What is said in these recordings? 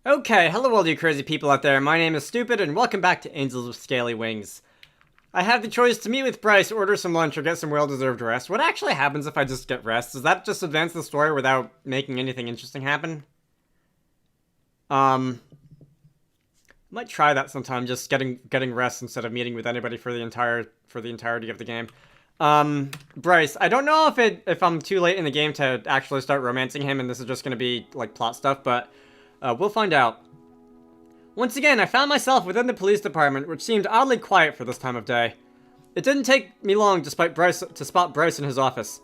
Okay, hello all you crazy people out there. My name is Stupid, and welcome back to Angels with Scaly Wings. I have the choice to meet with Bryce, order some lunch, or get some well-deserved rest. What actually happens if I just get rest? Does that just advance the story without making anything interesting happen? Might try that sometime, just getting rest instead of meeting with anybody for the entirety of the game. Bryce, I don't know if I'm too late in the game to actually start romancing him, and this is just gonna be like plot stuff, but we'll find out. Once again, I found myself within the police department, which seemed oddly quiet for this time of day. It didn't take me long to spot Bryce in his office.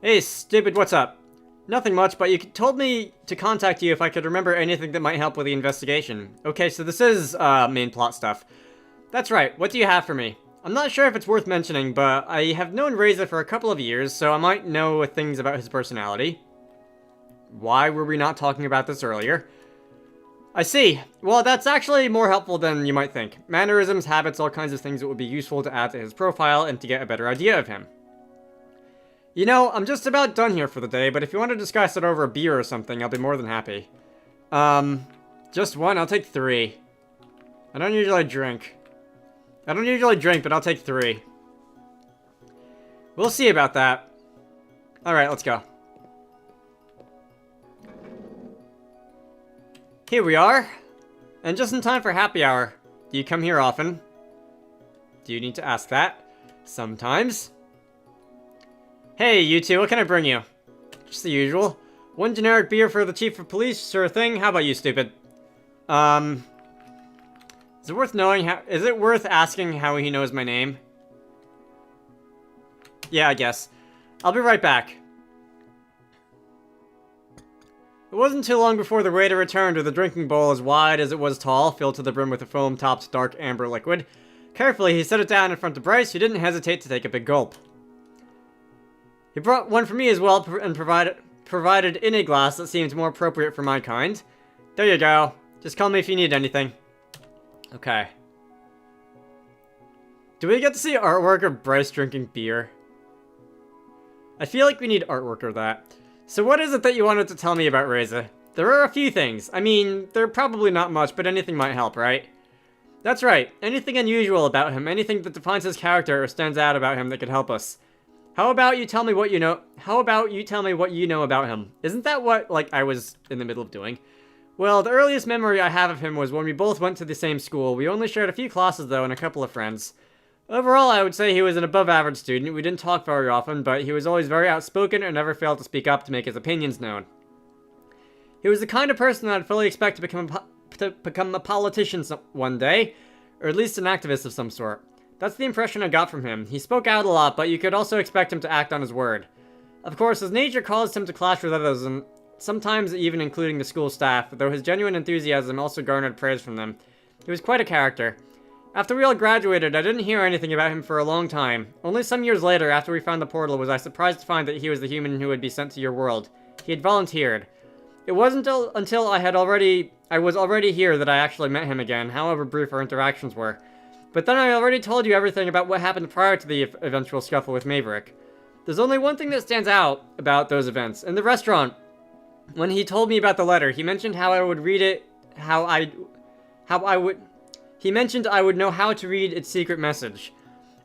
Hey, Stupid, what's up? Nothing much, but you told me to contact you if I could remember anything that might help with the investigation. Okay, so this is, main plot stuff. That's right, what do you have for me? I'm not sure if it's worth mentioning, but I have known Reza for a couple of years, so I might know things about his personality. Why were we not talking about this earlier? I see. Well, that's actually more helpful than you might think. Mannerisms, habits, all kinds of things that would be useful to add to his profile and to get a better idea of him. You know, I'm just about done here for the day, but if you want to discuss it over a beer or something, I'll be more than happy. Just one? I'll take 3. I don't usually drink. But I'll take 3. We'll see about that. Alright, let's go. Here we are. And just in time for happy hour. Do you come here often? Do you need to ask that? Sometimes. Hey, you two, what can I bring you? Just the usual. One generic beer for the chief of police, sure thing. How about you, Stupid? Is it worth asking how he knows my name? Yeah, I guess. I'll be right back. It wasn't too long before the waiter returned with a drinking bowl as wide as it was tall, filled to the brim with a foam-topped dark amber liquid. Carefully, he set it down in front of Bryce, who didn't hesitate to take a big gulp. He brought one for me as well, and provided in a glass that seemed more appropriate for my kind. There you go. Just call me if you need anything. Okay. Do we get to see artwork of Bryce drinking beer? I feel like we need artwork of that. So what is it that you wanted to tell me about Reza? There are a few things. I mean, they're probably not much, but anything might help, right? That's right. Anything unusual about him, anything that defines his character or stands out about him that could help us. How about you tell me what you know about him? Isn't that what, I was in the middle of doing? Well, the earliest memory I have of him was when we both went to the same school. We only shared a few classes, though, and a couple of friends. Overall, I would say he was an above-average student. We didn't talk very often, but he was always very outspoken and never failed to speak up to make his opinions known. He was the kind of person I'd fully expect to become a politician one day, or at least an activist of some sort. That's the impression I got from him. He spoke out a lot, but you could also expect him to act on his word. Of course, his nature caused him to clash with others, and sometimes even including the school staff, though his genuine enthusiasm also garnered praise from them. He was quite a character. After we all graduated, I didn't hear anything about him for a long time. Only some years later, after we found the portal, was I surprised to find that he was the human who would be sent to your world. He had volunteered. It wasn't until I was already here that I actually met him again, however brief our interactions were. But then I already told you everything about what happened prior to the eventual scuffle with Maverick. There's only one thing that stands out about those events. In the restaurant, when he told me about the letter, he mentioned how I would read it, He mentioned I would know how to read its secret message.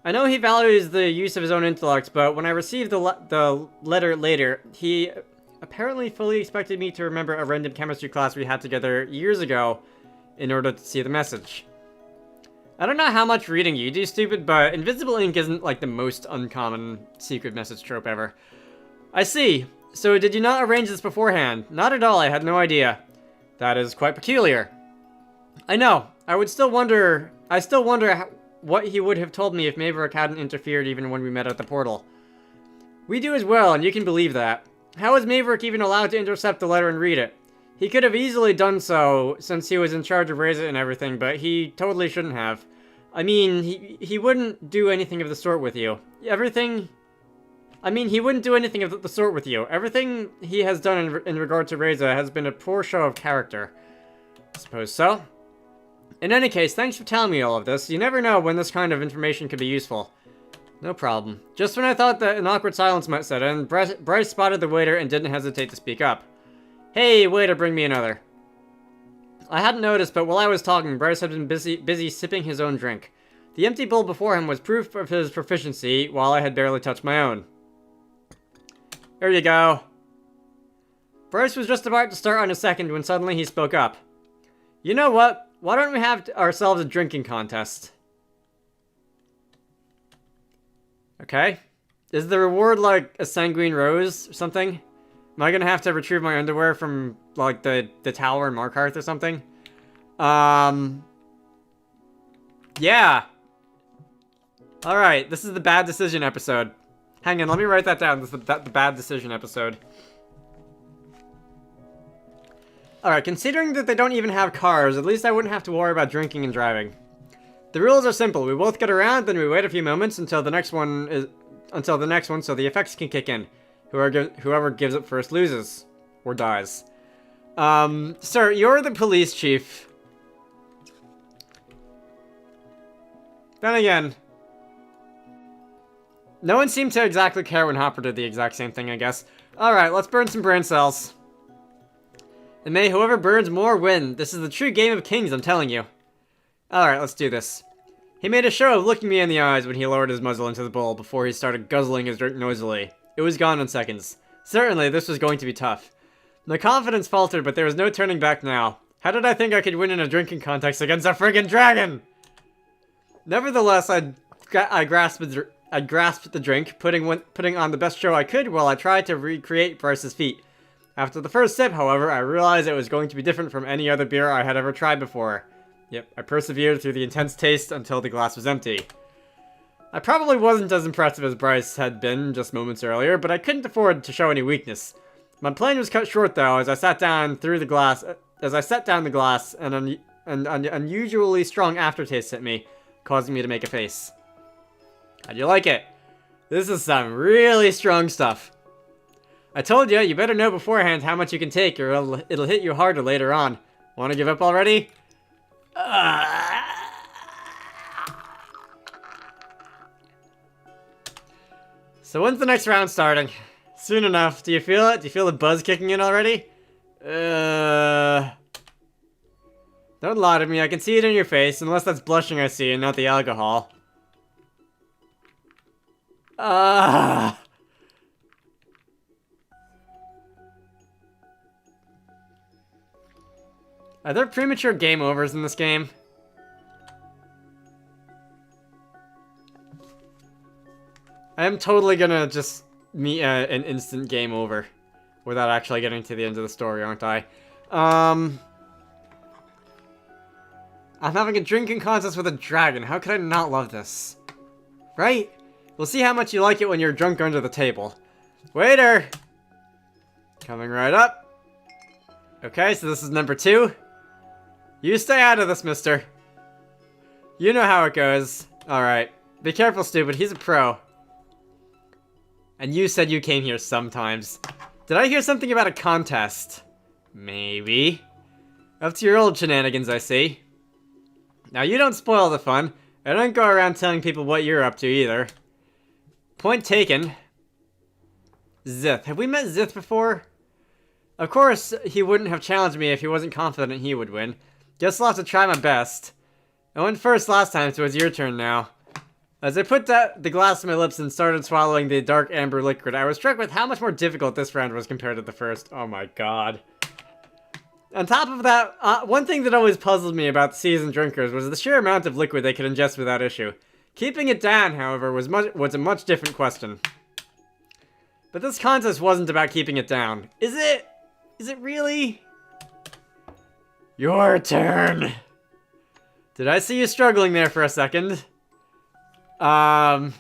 I know he values the use of his own intellect, but when I received the letter later, he apparently fully expected me to remember a random chemistry class we had together years ago in order to see the message. I don't know how much reading you do, Stupid, but invisible ink isn't like the most uncommon secret message trope ever. I see. So did you not arrange this beforehand? Not at all, I had no idea. That is quite peculiar. I know. I still wonder what he would have told me if Maverick hadn't interfered even when we met at the portal. We do as well, and you can believe that. How was Maverick even allowed to intercept the letter and read it? He could have easily done so, since he was in charge of Reza and everything, but he totally shouldn't have. I mean, he wouldn't do anything of the sort with you. He wouldn't do anything of the sort with you. Everything he has done in regard to Reza has been a poor show of character. I suppose so. In any case, thanks for telling me all of this. You never know when this kind of information could be useful. No problem. Just when I thought that an awkward silence might set in, Bryce spotted the waiter and didn't hesitate to speak up. Hey, waiter, bring me another. I hadn't noticed, but while I was talking, Bryce had been busy sipping his own drink. The empty bowl before him was proof of his proficiency, while I had barely touched my own. There you go. Bryce was just about to start on his second when suddenly he spoke up. You know what? Why don't we have ourselves a drinking contest? Okay. Is the reward like a sanguine rose or something? Am I gonna have to retrieve my underwear from, like, the tower in Markarth or something? Yeah. Alright, this is the bad decision episode. Hang on, let me write that down. This is the bad decision episode. Alright, considering that they don't even have cars, at least I wouldn't have to worry about drinking and driving. The rules are simple. We both get around, then we wait a few moments until the next one so the effects can kick in. Whoever gives it first loses. Or dies. Sir, you're the police chief. Then again, no one seemed to exactly care when Hopper did the exact same thing, I guess. Alright, let's burn some brain cells. And may whoever burns more win. This is the true game of kings, I'm telling you. Alright, let's do this. He made a show of looking me in the eyes when he lowered his muzzle into the bowl before he started guzzling his drink noisily. It was gone in seconds. Certainly, this was going to be tough. My confidence faltered, but there was no turning back now. How did I think I could win in a drinking contest against a friggin' dragon? Nevertheless, I grasped the drink, putting on the best show I could while I tried to recreate Bryce's feat. After the first sip, however, I realized it was going to be different from any other beer I had ever tried before. Yep, I persevered through the intense taste until the glass was empty. I probably wasn't as impressive as Bryce had been just moments earlier, but I couldn't afford to show any weakness. My plan was cut short though, as I sat down the glass, and an unusually strong aftertaste hit me, causing me to make a face. How'd you like it? This is some really strong stuff. I told you better know beforehand how much you can take, or it'll hit you harder later on. Want to give up already? So when's the next round starting? Soon enough. Do you feel it? Do you feel the buzz kicking in already? Don't lie to me. I can see it in your face, unless that's blushing I see and not the alcohol. Are there premature game overs in this game? I am totally gonna just meet an instant game over without actually getting to the end of the story, aren't I? I'm having a drinking contest with a dragon. How could I not love this? Right? We'll see how much you like it when you're drunk under the table. Waiter! Coming right up. Okay, so this is number 2. You stay out of this, mister. You know how it goes. Alright. Be careful, stupid. He's a pro. And you said you came here sometimes. Did I hear something about a contest? Maybe. Up to your old shenanigans, I see. Now, you don't spoil the fun. I don't go around telling people what you're up to, either. Point taken. Zith. Have we met Zith before? Of course, he wouldn't have challenged me if he wasn't confident he would win. Guess I'll have to try my best. I went first last time, so it's your turn now. As I put the glass to my lips and started swallowing the dark amber liquid, I was struck with how much more difficult this round was compared to the first. Oh my god. On top of that, one thing that always puzzled me about seasoned drinkers was the sheer amount of liquid they could ingest without issue. Keeping it down, however, was a much different question. But this contest wasn't about keeping it down. Is it? Is it really? Your turn! Did I see you struggling there for a second? Bad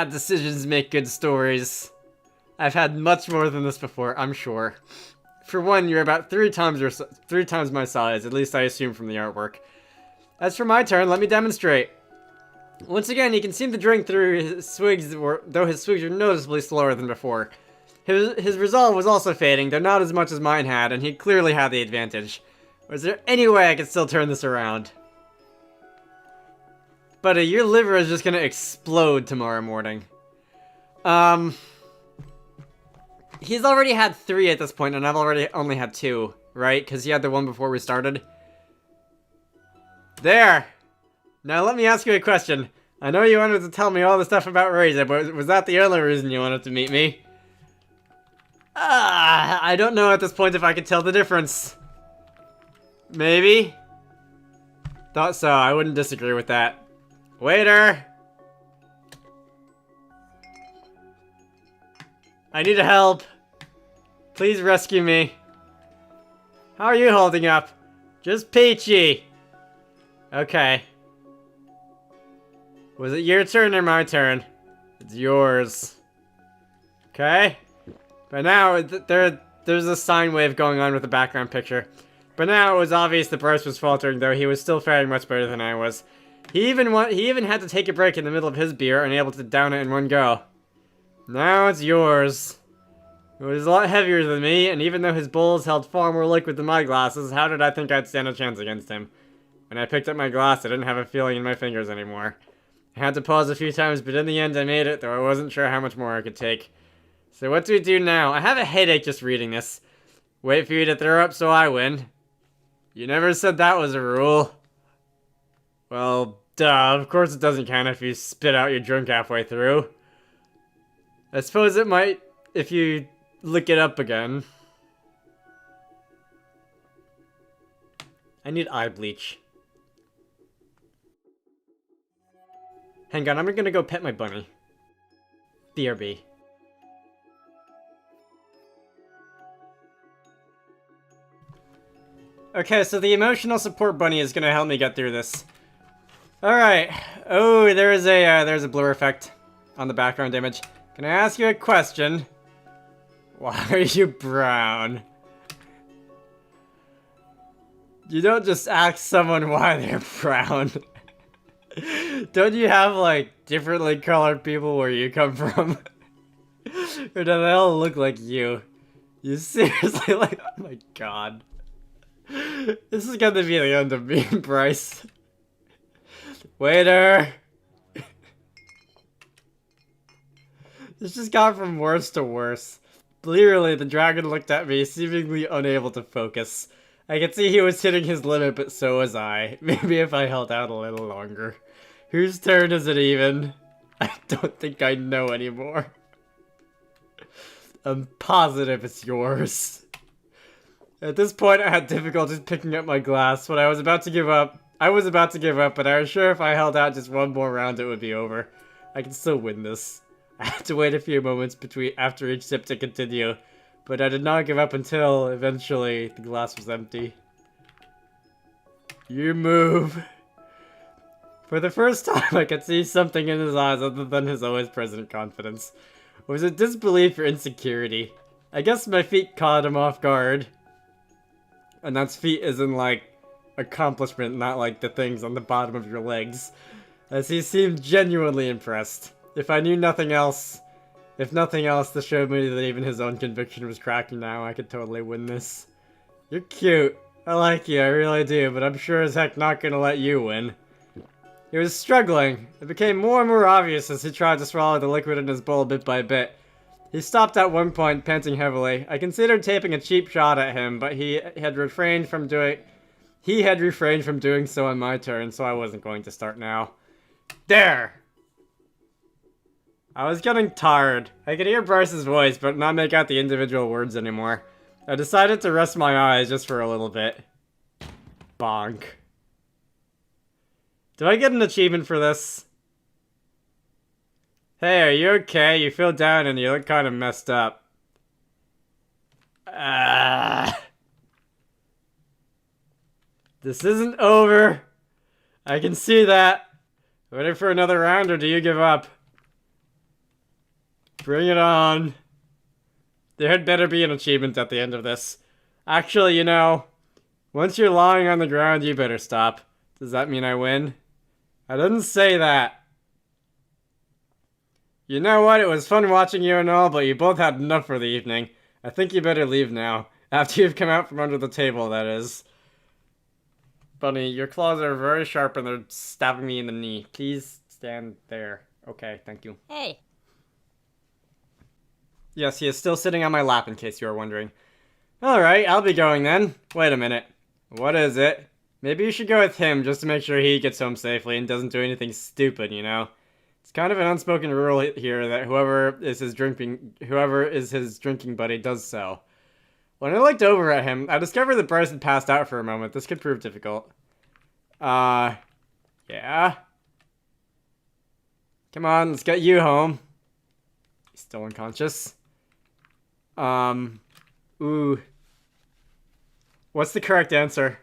decisions make good stories. I've had much more than this before, I'm sure. For one, you're about 3 times my size, at least I assume from the artwork. As for my turn, let me demonstrate. Once again, he can seem to drink through his swigs, though his swigs are noticeably slower than before. His resolve was also fading, though not as much as mine had, and he clearly had the advantage. Was there any way I could still turn this around? Buddy, your liver is just gonna explode tomorrow morning. He's already had 3 at this point, and I've already only had 2, right? Because he had the one before we started. There! Now let me ask you a question. I know you wanted to tell me all the stuff about Reza, but was that the only reason you wanted to meet me? I don't know at this point if I could tell the difference. Maybe? Thought so, I wouldn't disagree with that. Waiter! I need help. Please rescue me. How are you holding up? Just peachy. Okay. Was it your turn or my turn? It's yours. Okay? But now, there's a sine wave going on with the background picture. But now it was obvious that Bryce was faltering, though he was still faring much better than I was. He even had to take a break in the middle of his beer and able to down it in one go. Now it's yours. It was a lot heavier than me, and even though his bowls held far more liquid than my glasses, how did I think I'd stand a chance against him? When I picked up my glass, I didn't have a feeling in my fingers anymore. I had to pause a few times, but in the end I made it, though I wasn't sure how much more I could take. So what do we do now? I have a headache just reading this. Wait for you to throw up so I win. You never said that was a rule. Well, duh, of course it doesn't count if you spit out your drink halfway through. I suppose it might if you look it up again. I need eye bleach. Hang on, I'm gonna go pet my bunny. BRB. Okay, so the emotional support bunny is gonna help me get through this. Alright. Oh, there's a blur effect on the background image. Can I ask you a question? Why are you brown? You don't just ask someone why they're brown. Don't you have, like, differently colored people where you come from? Or do they all look like you? You seriously, like, oh my god. This is gonna be the end of me and Bryce. Waiter! This just got from worse to worse. Clearly, the dragon looked at me, seemingly unable to focus. I could see he was hitting his limit, but so was I. Maybe if I held out a little longer. Whose turn is it even? I don't think I know anymore. I'm positive it's yours. At this point, I had difficulties picking up my glass. When I was about to give up, but I was sure if I held out just one more round, it would be over. I can still win this. I had to wait a few moments after each sip to continue, but I did not give up until, eventually, the glass was empty. You move. For the first time, I could see something in his eyes other than his always present confidence. Was it disbelief or insecurity? I guess my feet caught him off guard. And that's feet as in, like, accomplishment, not like the things on the bottom of your legs. As he seemed genuinely impressed. If nothing else, this showed me that even his own conviction was cracking now. I could totally win this. You're cute. I like you, I really do, but I'm sure as heck not gonna let you win. He was struggling. It became more and more obvious as he tried to swallow the liquid in his bowl bit by bit. He stopped at one point, panting heavily. I considered taking a cheap shot at him, but he had refrained from doing so on my turn, so I wasn't going to start now. There! I was getting tired. I could hear Bryce's voice, but not make out the individual words anymore. I decided to rest my eyes just for a little bit. Bonk. Do I get an achievement for this? Hey, are you okay? You feel down and you look kind of messed up. This isn't over. I can see that. Ready for another round, or do you give up? Bring it on. There had better be an achievement at the end of this. Actually, you know, once you're lying on the ground, you better stop. Does that mean I win? I didn't say that. You know what? It was fun watching you and all, but you both had enough for the evening. I think you better leave now. After you've come out from under the table, that is. Bunny, your claws are very sharp and they're stabbing me in the knee. Please stand there. Okay, thank you. Hey. Yes, he is still sitting on my lap, in case you are wondering. Alright, I'll be going then. Wait a minute. What is it? Maybe you should go with him, just to make sure he gets home safely and doesn't do anything stupid, you know? It's kind of an unspoken rule here that whoever is his drinking buddy does so. When I looked over at him, I discovered that Bryce had passed out for a moment. This could prove difficult. Yeah? Come on, let's get you home. He's still unconscious. Ooh. What's the correct answer?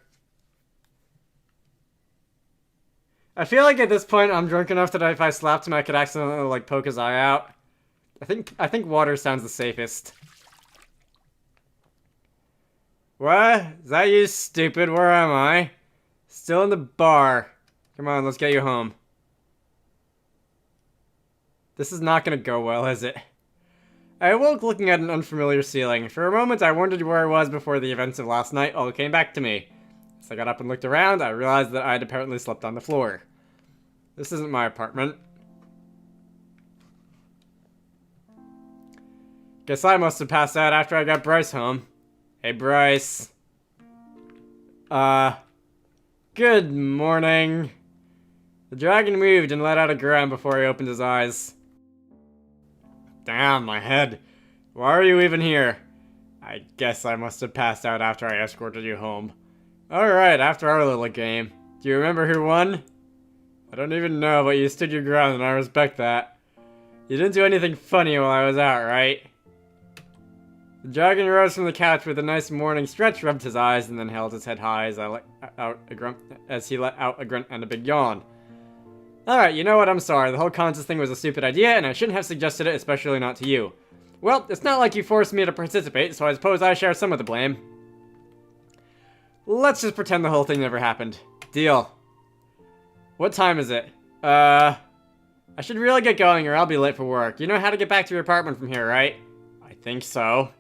I feel like at this point I'm drunk enough that if I slapped him I could accidentally, like, poke his eye out. I think water sounds the safest. What? Is that you, stupid? Where am I? Still in the bar. Come on, let's get you home. This is not gonna go well, is it? I awoke looking at an unfamiliar ceiling. For a moment, I wondered where I was before the events of last night all came back to me. As I got up and looked around, I realized that I had apparently slept on the floor. This isn't my apartment. Guess I must have passed out after I got Bryce home. Hey, Bryce. Good morning. The dragon moved and let out a groan before he opened his eyes. Damn, my head. Why are you even here? I guess I must have passed out after I escorted you home. Alright, after our little game. Do you remember who won? I don't even know, but you stood your ground and I respect that. You didn't do anything funny while I was out, right? The dragon rose from the couch with a nice morning stretch, rubbed his eyes, and then held his head high as he let out a grunt and a big yawn. Alright, you know what, I'm sorry. The whole contest thing was a stupid idea, and I shouldn't have suggested it, especially not to you. Well, it's not like you forced me to participate, so I suppose I share some of the blame. Let's just pretend the whole thing never happened. Deal. What time is it? I should really get going or I'll be late for work. You know how to get back to your apartment from here, right? I think so.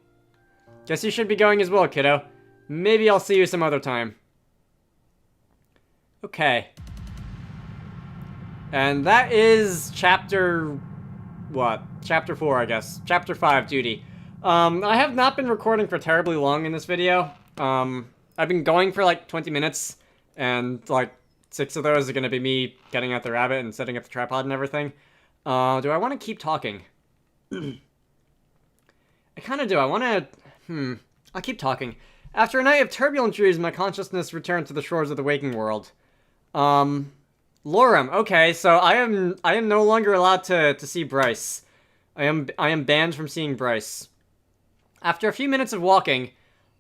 Guess you should be going as well, kiddo. Maybe I'll see you some other time. Okay. And that is chapter... what? Chapter 4, I guess. Chapter 5, duty. I have not been recording for terribly long in this video. I've been going for like 20 minutes, and like 6 of those are going to be me getting out the rabbit and setting up the tripod and everything. Do I want to keep talking? I kind of do. I want to... I'll keep talking. After a night of turbulent dreams, my consciousness returned to the shores of the waking world. Lorem. Okay, so I am no longer allowed to see Bryce. I am banned from seeing Bryce. After a few minutes of walking,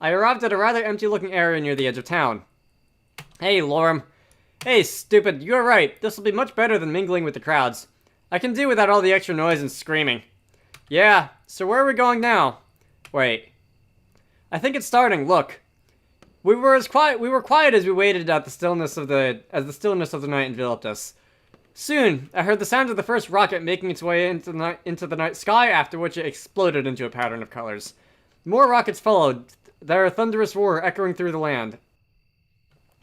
I arrived at a rather empty-looking area near the edge of town. Hey, Lorem. Hey, stupid, you're right. This will be much better than mingling with the crowds. I can do without all the extra noise and screaming. Yeah, so where are we going now? Wait. I think it's starting, look. We were quiet as we waited at the stillness of the night enveloped us. Soon, I heard the sound of the first rocket making its way into the night sky, after which it exploded into a pattern of colors. More rockets followed, their thunderous roar echoing through the land.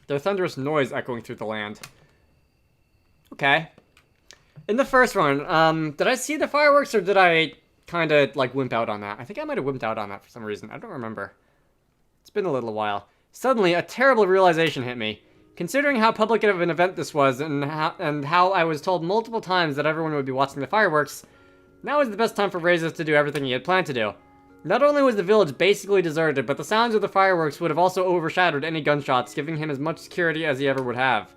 Their thunderous noise echoing through the land. Okay. In the first one, did I see the fireworks or did I kind of, like, wimp out on that? I think I might have wimped out on that for some reason. I don't remember. It's been a little while. Suddenly, a terrible realization hit me. Considering how public of an event this was, and how I was told multiple times that everyone would be watching the fireworks, now was the best time for Razes to do everything he had planned to do. Not only was the village basically deserted, but the sounds of the fireworks would have also overshadowed any gunshots, giving him as much security as he ever would have.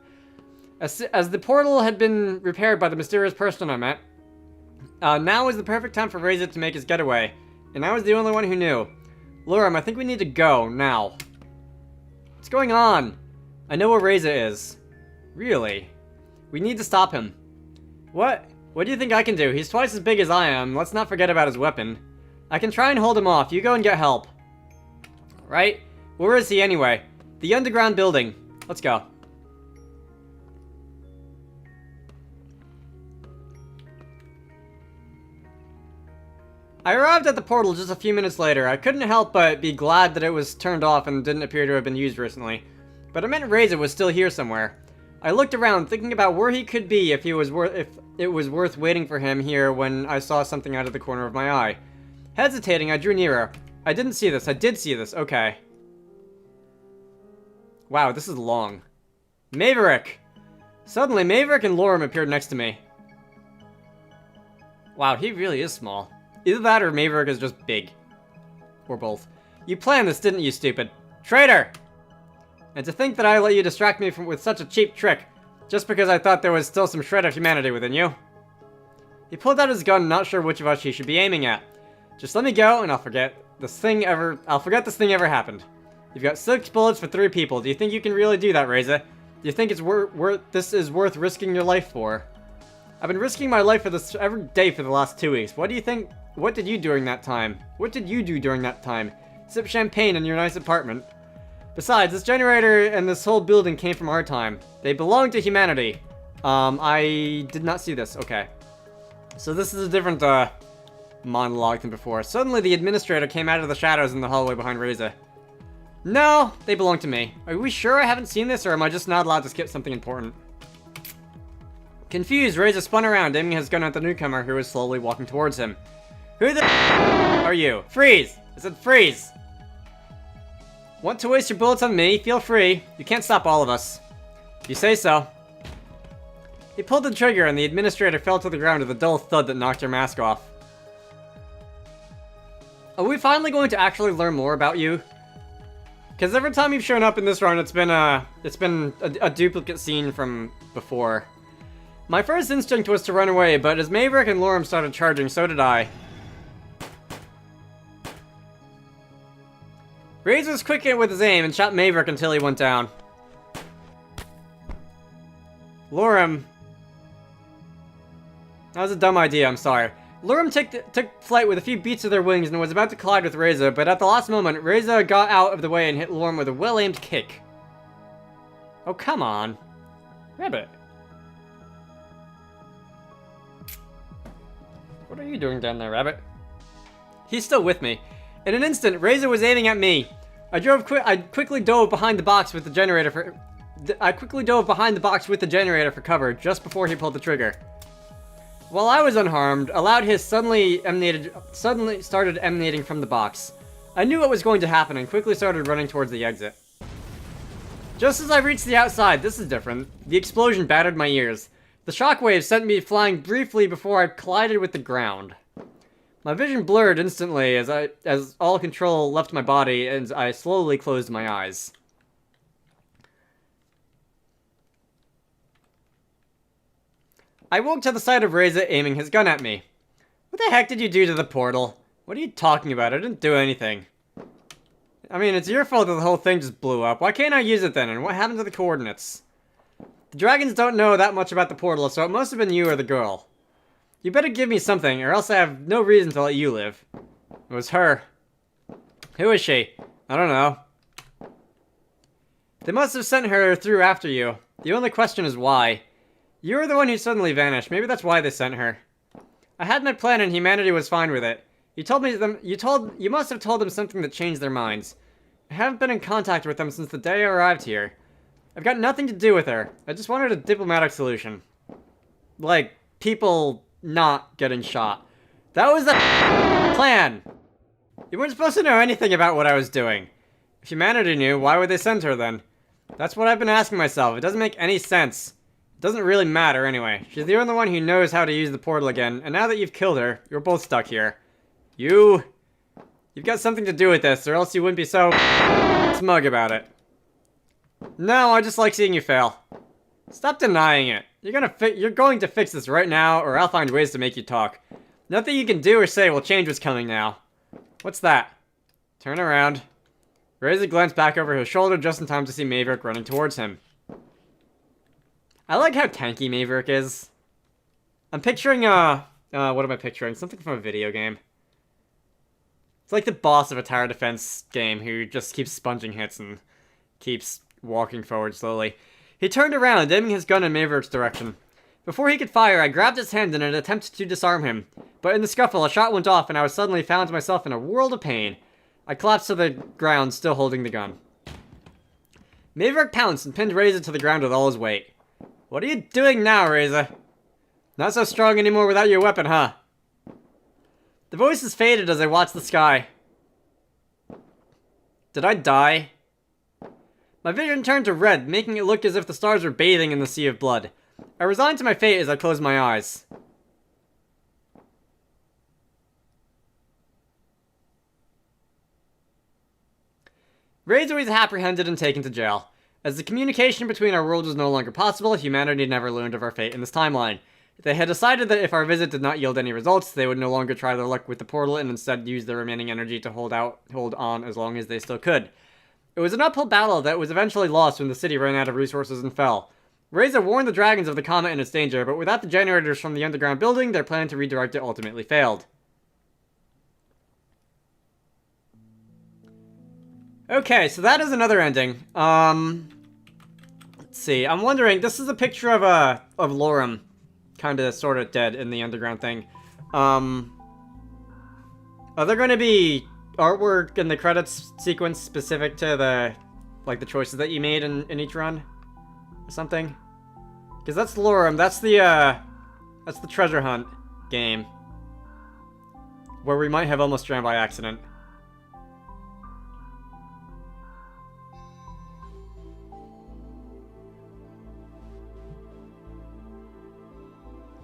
As the portal had been repaired by the mysterious person I met, now was the perfect time for Razes to make his getaway, and I was the only one who knew. Lorem, I think we need to go, now. What's going on? I know where Reza is. Really? We need to stop him. What? What do you think I can do? He's twice as big as I am. Let's not forget about his weapon. I can try and hold him off. You go and get help. Right? Where is he anyway? The underground building. Let's go. I arrived at the portal just a few minutes later. I couldn't help but be glad that it was turned off and didn't appear to have been used recently. But it meant Reza was still here somewhere. I looked around, thinking about where he could be if it was worth waiting for him here when I saw something out of the corner of my eye. Hesitating, I drew nearer. I didn't see this. I did see this. Okay. Wow, this is long. Maverick! Suddenly, Maverick and Lorem appeared next to me. Wow, he really is small. Either that or Maverick is just big. Or both. You planned this, didn't you, stupid? Traitor! And to think that I let you distract me with such a cheap trick, just because I thought there was still some shred of humanity within you. He pulled out his gun, not sure which of us he should be aiming at. Just let me go, and I'll forget this thing ever happened. You've got 6 bullets for 3 people. Do you think you can really do that, Reza? Do you think it's this is worth risking your life for? I've been risking my life for this every day for the last 2 weeks. What do you think? What did you do during that time? What did you do during that time? Sip champagne in your nice apartment. Besides, this generator and this whole building came from our time. They belong to humanity. I did not see this. Okay. So this is a different, monologue than before. Suddenly, the administrator came out of the shadows in the hallway behind Reza. No, they belong to me. Are we sure I haven't seen this, or am I just not allowed to skip something important? Confused, Reza spun around, aiming his gun at the newcomer who was slowly walking towards him. Who the are you? Freeze! I said freeze! Want to waste your bullets on me? Feel free. You can't stop all of us. You say so. He pulled the trigger and the administrator fell to the ground with a dull thud that knocked her mask off. Are we finally going to actually learn more about you? Because every time you've shown up in this run, it's been a duplicate scene from before. My first instinct was to run away, but as Maverick and Lorem started charging, so did I. Reza was quick with his aim and shot Maverick until he went down. Lorem. That was a dumb idea, I'm sorry. Lorem took flight with a few beats of their wings and was about to collide with Reza, but at the last moment, Reza got out of the way and hit Lorem with a well-aimed kick. Oh, come on. Rabbit. What are you doing down there, Rabbit? He's still with me. In an instant, Reza was aiming at me. I quickly dove behind the box with the generator for cover just before he pulled the trigger. While I was unharmed, a loud hiss suddenly started emanating from the box. I knew what was going to happen and quickly started running towards the exit. Just as I reached the outside, this is different, the explosion battered my ears. The shockwave sent me flying briefly before I collided with the ground. My vision blurred instantly as all control left my body and I slowly closed my eyes. I woke to the sight of Reza aiming his gun at me. What the heck did you do to the portal? What are you talking about? I didn't do anything. I mean, it's your fault that the whole thing just blew up. Why can't I use it then? And what happened to the coordinates? The dragons don't know that much about the portal, so it must have been you or the girl. You better give me something, or else I have no reason to let you live. It was her. Who is she? I don't know. They must have sent her through after you. The only question is why. You were the one who suddenly vanished. Maybe that's why they sent her. I had my plan and humanity was fine with it. You must have told them something that changed their minds. I haven't been in contact with them since the day I arrived here. I've got nothing to do with her. I just wanted a diplomatic solution. Like, people not getting shot. That was the plan! You weren't supposed to know anything about what I was doing. If humanity knew, why would they send her then? That's what I've been asking myself. It doesn't make any sense. It doesn't really matter anyway. She's the only one who knows how to use the portal again, and now that you've killed her, you're both stuck here. You've got something to do with this, or else you wouldn't be so smug about it. No, I just like seeing you fail. Stop denying it. You're going to fix this right now, or I'll find ways to make you talk. Nothing you can do or say will change what's coming now. What's that? Turn around. Reza glanced back over his shoulder just in time to see Maverick running towards him. I like how tanky Maverick is. I'm picturing, what am I picturing? Something from a video game. It's like the boss of a tower defense game who just keeps sponging hits and keeps walking forward slowly. He turned around, aiming his gun in Maverick's direction. Before he could fire, I grabbed his hand in an attempt to disarm him. But in the scuffle, a shot went off and I was suddenly found myself in a world of pain. I collapsed to the ground, still holding the gun. Maverick pounced and pinned Reza to the ground with all his weight. What are you doing now, Reza? Not so strong anymore without your weapon, huh? The voices faded as I watched the sky. Did I die? My vision turned to red, making it look as if the stars were bathing in the sea of blood. I resigned to my fate as I closed my eyes. Reza was apprehended and taken to jail. As the communication between our worlds was no longer possible, humanity never learned of our fate in this timeline. They had decided that if our visit did not yield any results, they would no longer try their luck with the portal and instead use their remaining energy to hold on as long as they still could. It was an uphill battle that was eventually lost when the city ran out of resources and fell. Reza warned the dragons of the comet and its danger, but without the generators from the underground building, their plan to redirect it ultimately failed. Okay, so that is another ending. Let's see. I'm wondering, this is a picture of Lorem, kind of, sort of dead in the underground thing. Are there going to be artwork in the credits sequence specific to the choices that you made in each run? Or something? Because that's Lorem, that's the treasure hunt game. Where we might have almost drowned by accident.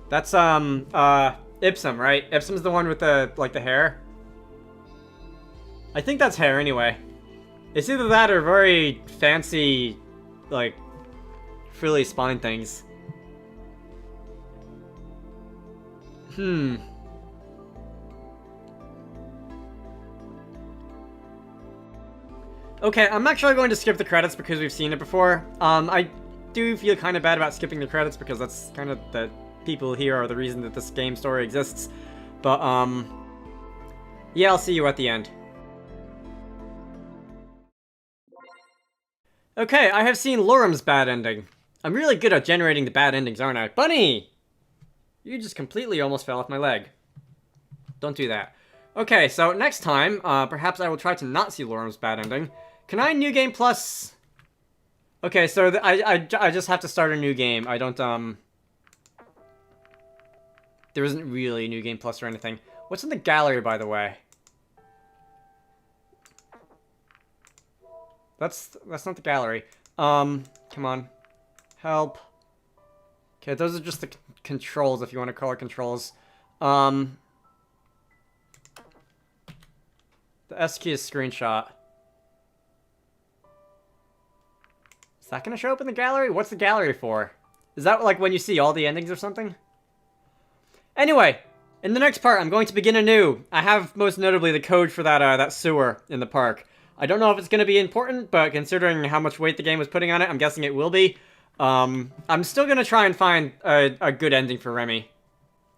That's, Ipsum, right? Ipsum's the one with the hair? I think that's hair, anyway. It's either that or very fancy, frilly spine things. Okay, I'm actually going to skip the credits because we've seen it before. I do feel kind of bad about skipping the credits because that's kind of the people here are the reason that this game story exists. But, yeah, I'll see you at the end. Okay, I have seen Lorem's bad ending. I'm really good at generating the bad endings, aren't I? Bunny! You just completely almost fell off my leg. Don't do that. Okay, so next time, perhaps I will try to not see Lorem's bad ending. Can I New Game Plus? Okay, so I just have to start a new game. I don't, there isn't really a New Game Plus or anything. What's in the gallery, by the way? That's not the gallery. Come on. Help. Okay, those are just the controls, if you want to call it controls. The S key is screenshot. Is that going to show up in the gallery? What's the gallery for? Is that like when you see all the endings or something? Anyway, in the next part, I'm going to begin anew. I have most notably the code for that sewer in the park. I don't know if it's going to be important, but considering how much weight the game was putting on it, I'm guessing it will be. I'm still going to try and find a good ending for Remy.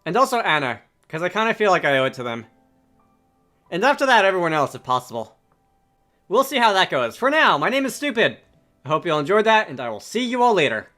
And also Anna, because I kind of feel like I owe it to them. And after that, everyone else, if possible. We'll see how that goes. For now, my name is Stupid. I hope you all enjoyed that, and I will see you all later.